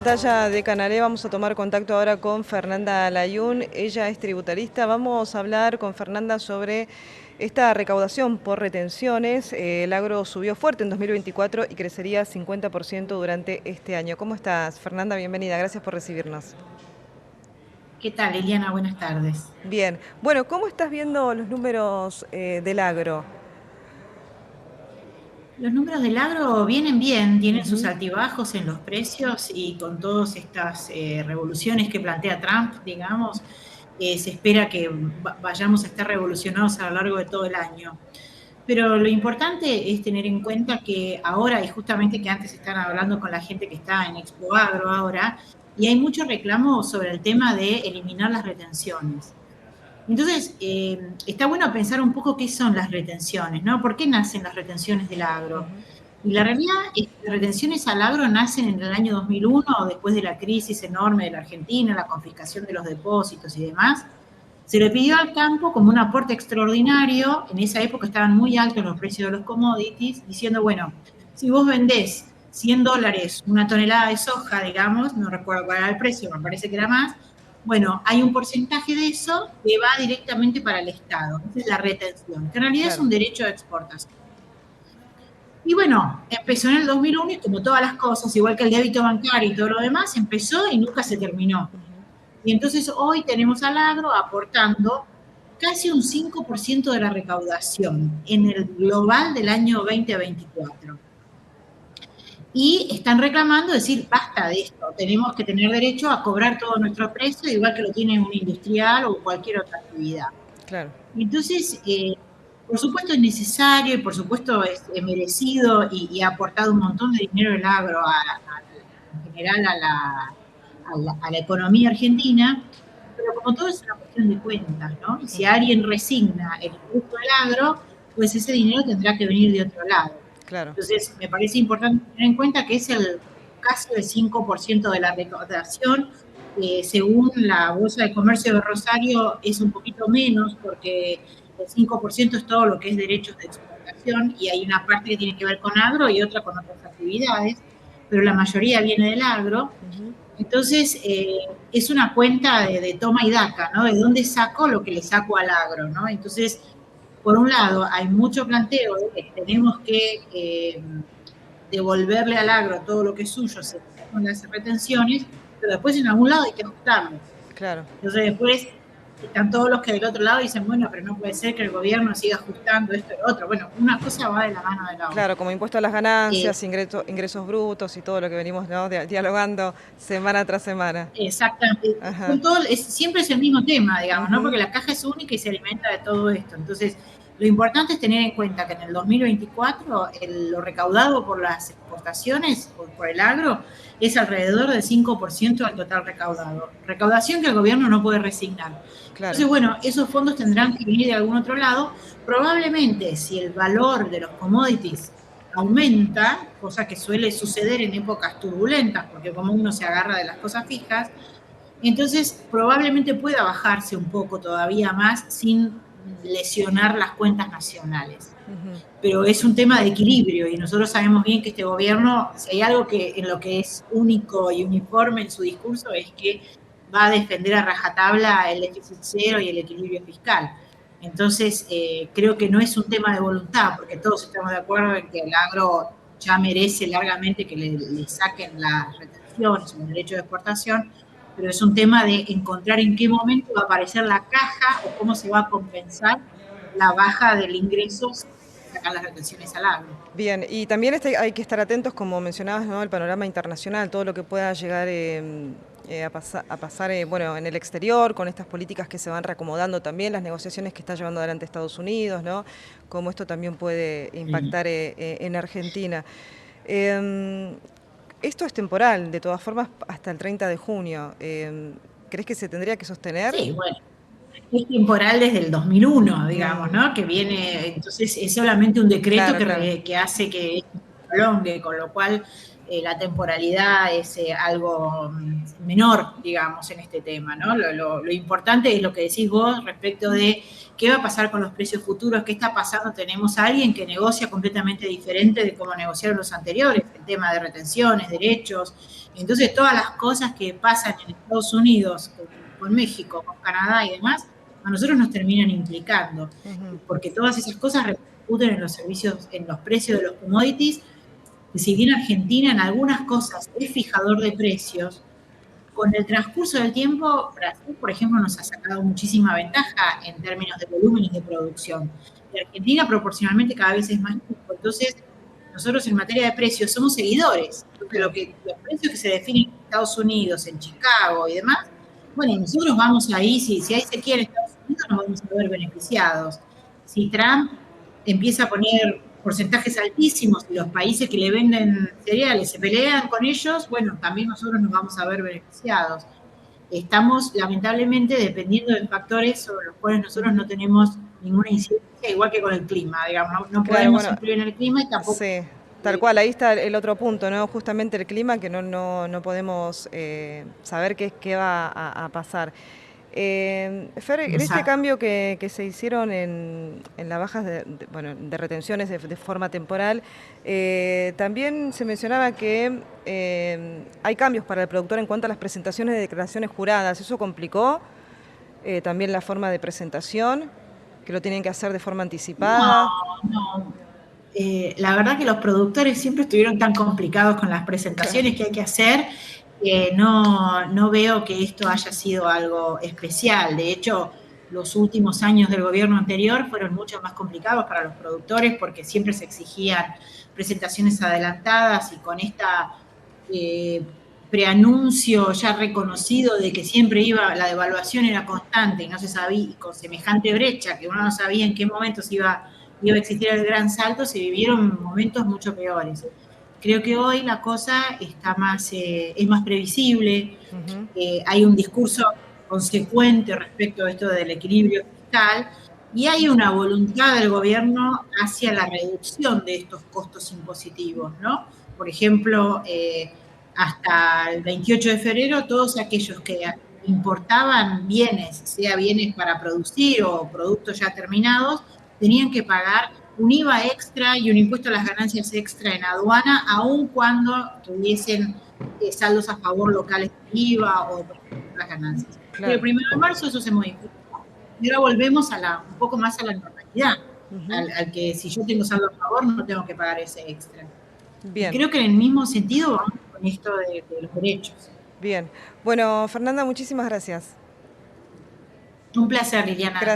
Pantalla de Canalé, vamos a tomar contacto ahora con Fernanda Layún. Ella es tributarista. Vamos a hablar con Fernanda sobre esta recaudación por retenciones. El agro subió fuerte en 2024 y crecería 50% durante este año. ¿Cómo estás, Fernanda? Bienvenida. Gracias por recibirnos. ¿Qué tal, Eliana? Buenas tardes. Bien. Bueno, ¿cómo estás viendo los números del agro? Los números del agro vienen bien, tienen sus Ujú. altibajos en los precios y con todas estas revoluciones que plantea Trump, digamos, se espera que vayamos a estar revolucionados a lo largo de todo el año. Pero lo importante es tener en cuenta que ahora, y justamente que antes están hablando con la gente que está en Expo Agro ahora, y hay mucho reclamo sobre el tema de eliminar las retenciones. Entonces, está bueno pensar un poco qué son las retenciones, ¿no? ¿Por qué nacen las retenciones del agro? Ujú. Y la realidad es que las retenciones al agro nacen en el año 2001, después de la crisis enorme de la Argentina, la confiscación de los depósitos y demás. Se le pidió al campo como un aporte extraordinario, en esa época estaban muy altos los precios de los commodities, diciendo, bueno, si vos vendés $100 una tonelada de soja, digamos, no recuerdo cuál era el precio, me parece que era más, bueno, hay un porcentaje de eso que va directamente para el Estado. Esa es la retención, que en realidad es Claro. un derecho de exportación. Y bueno, empezó en el 2001 y como todas las cosas, igual que el débito bancario y todo lo demás, empezó y nunca se terminó. Ujú. Y entonces hoy tenemos al agro aportando casi un 5% de la recaudación en el global del año 2024. Y están reclamando decir, basta de esto, tenemos que tener derecho a cobrar todo nuestro precio, igual que lo tiene un industrial o cualquier otra actividad. Claro. Entonces, por supuesto es necesario y por supuesto es merecido y ha aportado un montón de dinero el agro en general a la economía argentina, pero como todo es una cuestión de cuentas, ¿no? Y si Ujú. alguien resigna el impuesto del agro, pues ese dinero tendrá que venir de otro lado. Claro. Entonces, me parece importante tener en cuenta que es el casi el 5% de la recaudación. Según la Bolsa de Comercio de Rosario, es un poquito menos porque el 5% es todo lo que es derechos de exportación y hay una parte que tiene que ver con agro y otra con otras actividades, pero la mayoría viene del agro. Ujú. Entonces, es una cuenta de toma y daca, ¿no? De dónde saco lo que le saco al agro, ¿no? Entonces, por un lado, hay mucho planteo de que tenemos que devolverle al agro todo lo que es suyo según las retenciones, pero después en algún lado hay que ajustarlo. Claro. Entonces después están todos los que del otro lado dicen, bueno, pero no puede ser que el gobierno siga ajustando esto y lo otro. Bueno, una cosa va de la mano de la Claro, otra. como impuesto a las Eh, ganancias, ingresos brutos y todo lo que venimos, ¿no?, dialogando semana tras semana. Exactamente. Ajá. Siempre es el mismo tema, digamos, ¿no? Ujú. Porque la caja es única y se alimenta de todo esto. Entonces, lo importante es tener en cuenta que en el 2024 lo recaudado por las exportaciones, por el agro, es alrededor del 5% del total recaudado. Recaudación que el gobierno no puede resignar. Claro. Entonces, bueno, esos fondos tendrán que venir de algún otro lado. Probablemente, si el valor de los commodities aumenta, cosa que suele suceder en épocas turbulentas, porque como uno se agarra de las cosas fijas, entonces probablemente pueda bajarse un poco todavía más sin lesionar las cuentas nacionales. Ujú. Pero es un tema de equilibrio y nosotros sabemos bien que este gobierno, si hay algo que en lo que es único y uniforme en su discurso, es que va a defender a rajatabla el déficit cero y el equilibrio fiscal. Entonces, creo que no es un tema de voluntad, porque todos estamos de acuerdo en que el agro ya merece largamente que le saquen las retenciones o el derecho de exportación, pero es un tema de encontrar en qué momento va a aparecer la caja o cómo se va a compensar la baja del ingreso si sacan las retenciones al agro. Bien, y también hay que estar atentos, como mencionabas, ¿no?, el panorama internacional, todo lo que pueda llegar a pasar bueno, en el exterior, con estas políticas que se van reacomodando también, las negociaciones que está llevando adelante Estados Unidos, ¿no?, cómo esto también puede Sí. impactar en Argentina. Em, Esto es temporal, de todas formas, hasta el 30 de junio. ¿Crees que se tendría que sostener? Sí, bueno, es temporal desde el 2001, digamos, Mm. ¿no? Que viene, entonces es solamente un decreto Claro, claro. que hace que esto se prolongue, con lo cual la temporalidad es algo menor, digamos, en este tema, ¿no? Lo importante es lo que decís vos respecto de ¿qué va a pasar con los precios futuros? ¿Qué está pasando? Tenemos a alguien que negocia completamente diferente de cómo negociaron los anteriores, el tema de retenciones, derechos. Entonces, todas las cosas que pasan en Estados Unidos, con México, con Canadá y demás, a nosotros nos terminan implicando, porque todas esas cosas repercuten en los servicios, en los precios de los commodities, y si bien Argentina en algunas cosas es fijador de precios, con el transcurso del tiempo, Brasil, por ejemplo, nos ha sacado muchísima ventaja en términos de volúmenes de producción. Y Argentina proporcionalmente cada vez es más chico. Entonces, nosotros en materia de precios somos seguidores. Entonces, los precios que se definen en Estados Unidos, en Chicago y demás, bueno, nosotros vamos ahí, si hay sequía en Estados Unidos, nos vamos a ver beneficiados. Si Trump empieza a poner porcentajes altísimos y los países que le venden cereales se pelean con ellos, bueno, también nosotros nos vamos a ver beneficiados. Estamos lamentablemente dependiendo de factores sobre los cuales nosotros no tenemos ninguna incidencia, igual que con el clima, digamos, no Claro, podemos bueno, influir en el clima y tampoco. sí, tal cual, ahí está el otro punto, ¿no? Justamente el clima, que no podemos saber qué va a pasar. Fer, en este Exacto. cambio que se hicieron en las bajas de retenciones de forma temporal, también se mencionaba que hay cambios para el productor en cuanto a las presentaciones de declaraciones juradas. ¿Eso complicó también la forma de presentación, que lo tienen que hacer de forma anticipada? No. La verdad que los productores siempre estuvieron tan complicados con las Claro. presentaciones que hay que hacer, que no veo que esto haya sido algo especial. De hecho, los últimos años del gobierno anterior fueron mucho más complicados para los productores porque siempre se exigían presentaciones adelantadas y con esta preanuncio ya reconocido de que siempre la devaluación era constante y no se sabía, y con semejante brecha que uno no sabía en qué momentos iba a existir el gran salto, se vivieron momentos mucho peores. Creo que hoy la cosa está es más previsible, hay un discurso consecuente respecto a esto del equilibrio fiscal y hay una voluntad del gobierno hacia la reducción de estos costos impositivos, ¿no? Por ejemplo, hasta el 28 de febrero, todos aquellos que importaban bienes, sea bienes para producir o productos ya terminados, tenían que pagar un IVA extra y un impuesto a las ganancias extra en aduana, aun cuando tuviesen saldos a favor locales de IVA o las ganancias. Pero el Claro. 1 de marzo eso se modificó. Y ahora volvemos un poco más a la normalidad, al que si yo tengo saldo a favor no tengo que pagar ese extra. Y Bien, creo que en el mismo sentido vamos con esto de los derechos. bien. Bueno, Fernanda, muchísimas gracias. Un placer, Liliana. Gracias.